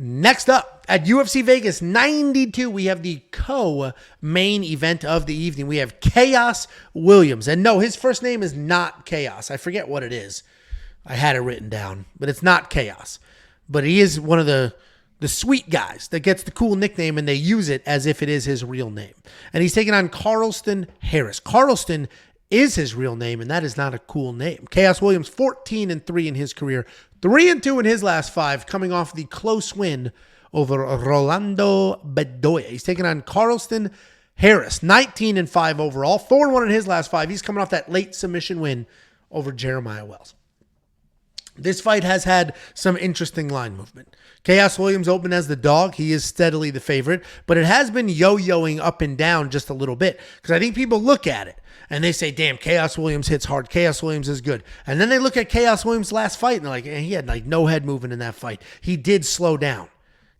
Next up, at UFC Vegas 92, we have the co-main event of the evening. We have Khaos Williams. And no, his first name is not Chaos. I forget what it is. I had it written down, but it's not Chaos. But he is one of the sweet guys that gets the cool nickname, and they use it as if it is his real name. And he's taking on Carlston Harris. Carlston is his real name, and that is not a cool name. Khaos Williams, 14-3 in his career, 3-2 in his last 5, coming off the close win over Rolando Bedoya. He's taking on Carlston Harris, 19-5 overall, 4-1 in his last 5. He's coming off that late submission win over Jeremiah Wells. This fight has had some interesting line movement. Khaos Williams opened as the dog. He is steadily the favorite, but it has been yo-yoing up and down just a little bit because I think people look at it and they say, damn, Khaos Williams hits hard. Khaos Williams is good. And then they look at Khaos Williams' last fight and they're like, he had like no head movement in that fight. He did slow down.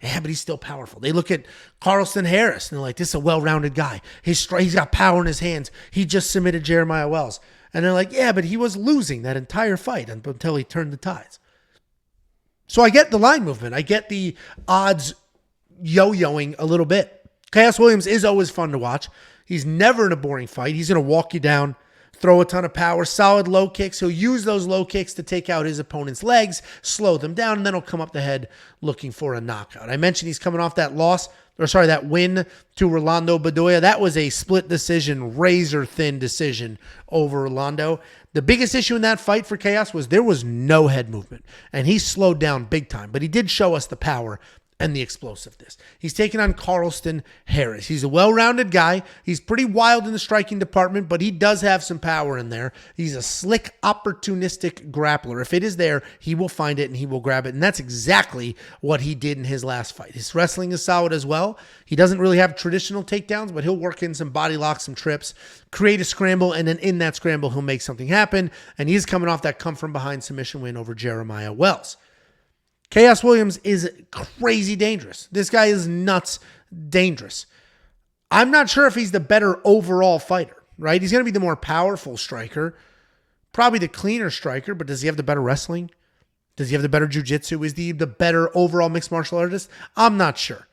Yeah, but he's still powerful. They look at Carlston Harris and they're like, this is a well-rounded guy. He's got power in his hands. He just submitted Jeremiah Wells. And they're like, yeah, but he was losing that entire fight until he turned the tides. So I get the line movement. I get the odds yo-yoing a little bit. Khaos Williams is always fun to watch. He's never in a boring fight. He's going to walk you down, throw a ton of power, solid low kicks. He'll use those low kicks to take out his opponent's legs, slow them down, and then he'll come up the head looking for a knockout. I mentioned he's coming off that that win to Rolando Bedoya. That was a split decision, razor-thin decision over Rolando. The biggest issue in that fight for Khaos was there was no head movement, and he slowed down big time, but he did show us the power and the explosiveness. He's taking on Carlston Harris. He's a well-rounded guy. He's pretty wild in the striking department, but he does have some power in there. He's a slick, opportunistic grappler. If it is there, he will find it and he will grab it, and that's exactly what he did in his last fight. His wrestling is solid as well. He doesn't really have traditional takedowns, but he'll work in some body locks, some trips, create a scramble, and then in that scramble, he'll make something happen, and he's coming off that come-from-behind submission win over Jeremiah Wells. Khaos Williams is crazy dangerous. This guy is nuts dangerous. I'm not sure if he's the better overall fighter, right? He's going to be the more powerful striker, probably the cleaner striker, but does he have the better wrestling? Does he have the better jiu-jitsu? Is he the better overall mixed martial artist? I'm not sure.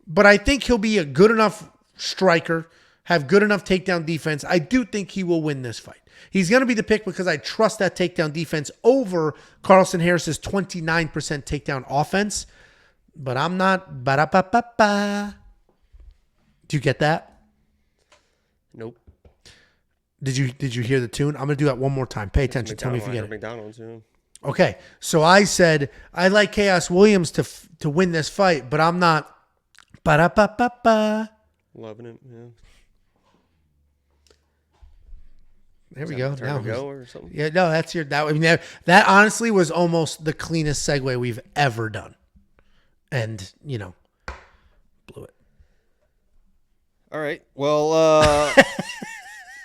But I think he'll be a good enough striker, have good enough takedown defense. I do think he will win this fight. He's going to be the pick because I trust that takedown defense over Carlston Harris's 29% takedown offense. But I'm not. Ba-da-ba-ba-ba. Do you get that? Nope. Did you hear the tune? I'm going to do that one more time. Pay attention. Tell me if you get it. McDonald's, yeah. Okay. So I said I like Khaos Williams to win this fight, but I'm not. Ba-da-ba-ba-ba. Loving it, yeah. There we go. Now go or something? Yeah, no, that's your. That honestly was almost the cleanest segue we've ever done, and blew it. All right. Well,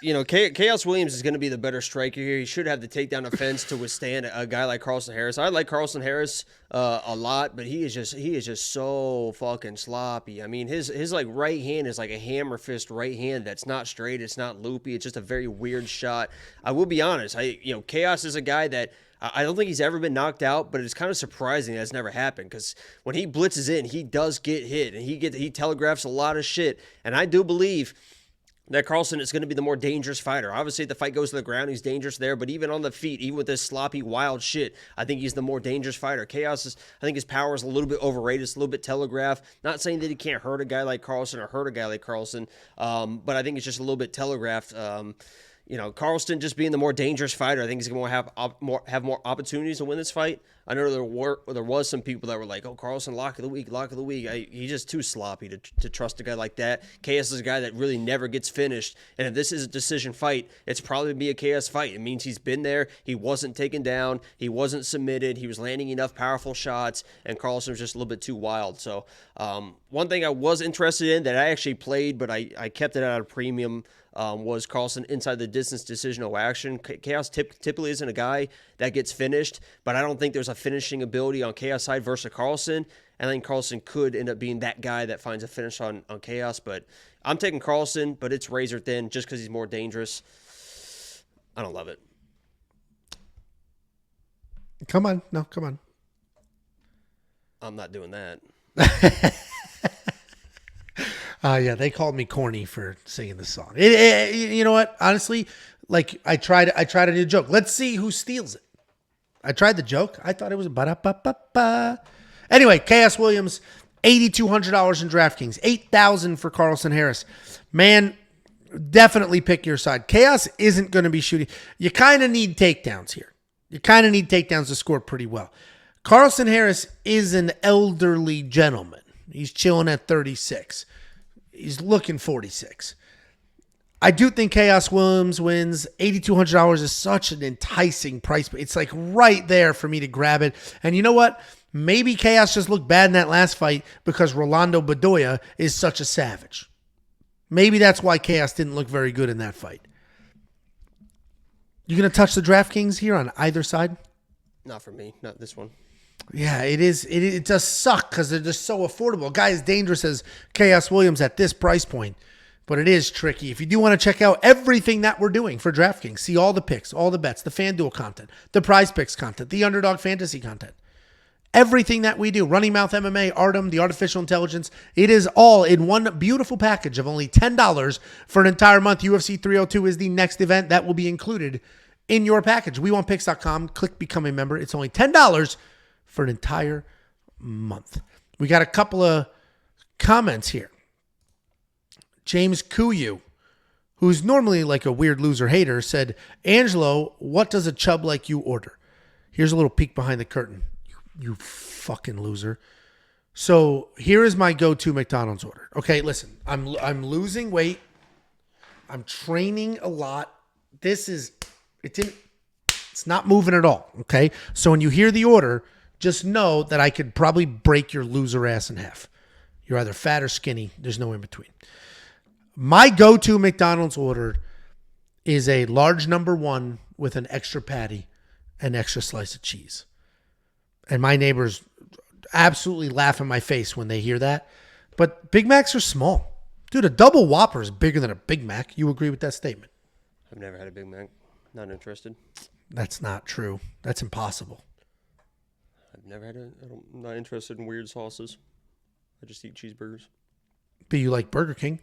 Khaos Williams is going to be the better striker here. He should have the takedown offense to withstand a guy like Carlston Harris. I like Carlston Harris a lot, but he is just so fucking sloppy. I mean, his like right hand is like a hammer fist right hand that's not straight. It's not loopy. It's just a very weird shot. I will be honest. Khaos is a guy that I don't think he's ever been knocked out, but it's kind of surprising that's never happened because when he blitzes in, he does get hit and he telegraphs a lot of shit. And I do believe that Carlston is going to be the more dangerous fighter. Obviously, if the fight goes to the ground, he's dangerous there. But even on the feet, even with this sloppy, wild shit, I think he's the more dangerous fighter. Khaos I think his power is a little bit overrated. It's a little bit telegraphed. Not saying that he can't hurt a guy like Carlston or hurt a guy like Carlston, but I think it's just a little bit telegraphed. Carlston just being the more dangerous fighter, I think he's going to have more opportunities to win this fight. I know there was some people that were like, "Oh, Carlston, lock of the week." He's just too sloppy to trust a guy like that. Khaos is a guy that really never gets finished, and if this is a decision fight, it's probably be a Khaos fight. It means he's been there. He wasn't taken down. He wasn't submitted. He was landing enough powerful shots, and Carlston was just a little bit too wild. So one thing I was interested in that I actually played, but I kept it out of premium. Was Carlston inside the distance decisional action. Khaos typically isn't a guy that gets finished, but I don't think there's a finishing ability on Khaos side versus Carlston. And I think Carlston could end up being that guy that finds a finish on Khaos. But I'm taking Carlston, but it's razor thin just because he's more dangerous. I don't love it. Come on. No, come on. I'm not doing that. Yeah, they called me corny for singing the song. You know what? Honestly, like I tried a new joke. Let's see who steals it. I tried the joke. I thought it was ba-da-ba-ba-ba. Anyway, Khaos Williams, $8,200 in DraftKings, $8,000 for Carlston Harris. Man, definitely pick your side. Khaos isn't going to be shooting. You kind of need takedowns here. You kind of need takedowns to score pretty well. Carlston Harris is an elderly gentleman. He's chilling at 36. He's looking 46. I do think Khaos Williams wins. $8,200 is such an enticing price. It's like right there for me to grab it. And you know what? Maybe Khaos just looked bad in that last fight because Rolando Bedoya is such a savage. Maybe that's why Khaos didn't look very good in that fight. You going to touch the DraftKings here on either side? Not for me. Not this one. Yeah, it is. It does suck because they're just so affordable. A guy as dangerous as Khaos Williams at this price point. But it is tricky. If you do want to check out everything that we're doing for DraftKings, see all the picks, all the bets, the FanDuel content, the Prize Picks content, the Underdog Fantasy content, everything that we do, Running Mouth MMA, Artem, the Artificial Intelligence, it is all in one beautiful package of only $10 for an entire month. UFC 302 is the next event that will be included in your package. WeWantPicks.com, click Become a Member. It's only $10 for an entire month. We got a couple of comments here. James Kuyu, who's normally like a weird loser hater, said, Angelo, what does a chub like you order? Here's a little peek behind the curtain. You fucking loser. So here is my go-to McDonald's order. Okay, listen, I'm losing weight. I'm training a lot. It's not moving at all. Okay, so when you hear the order, just know that I could probably break your loser ass in half. You're either fat or skinny. There's no in between. My go-to McDonald's order is a large number one with an extra patty and extra slice of cheese. And my neighbors absolutely laugh in my face when they hear that. But Big Macs are small. Dude, a double Whopper is bigger than a Big Mac. You agree with that statement? I've never had a Big Mac. Not interested. That's not true. That's impossible. I've never had I'm not interested in weird sauces. I just eat cheeseburgers. But you like Burger King?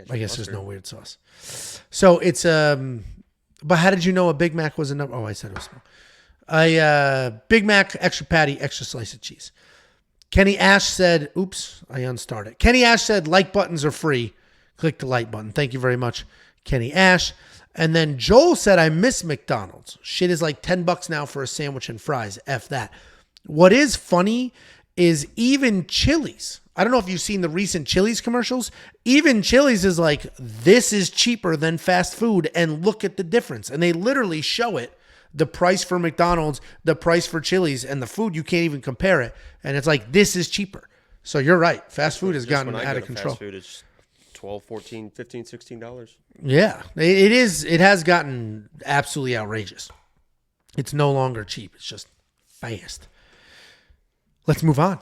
I guess mustard. there's no weird sauce. So it's but how did you know a Big Mac was enough? Oh, I said it was small. A Big Mac, extra patty, extra slice of cheese. Kenny Ash said, oops, I unstarted. Kenny Ash said, like buttons are free. Click the like button. Thank you very much, Kenny Ash. And then Joel said, I miss McDonald's. Shit is like $10 now for a sandwich and fries. F that. What is funny is even Chili's. I don't know if you've seen the recent Chili's commercials. Even Chili's is like, this is cheaper than fast food, and look at the difference. And they literally show it, the price for McDonald's, the price for Chili's, and the food, you can't even compare it. And it's like, this is cheaper. So you're right. Fast food has gotten out of control. Fast food is $12, $14, $15, $16. Yeah, it is. It has gotten absolutely outrageous. It's no longer cheap. It's just fast. Let's move on.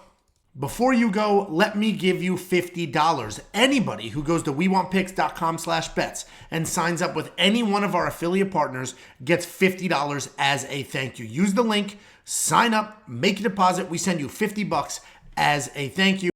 Before you go, let me give you $50. Anybody who goes to WeWantPicks.com/bets and signs up with any one of our affiliate partners gets $50 as a thank you. Use the link, sign up, make a deposit. We send you $50 as a thank you.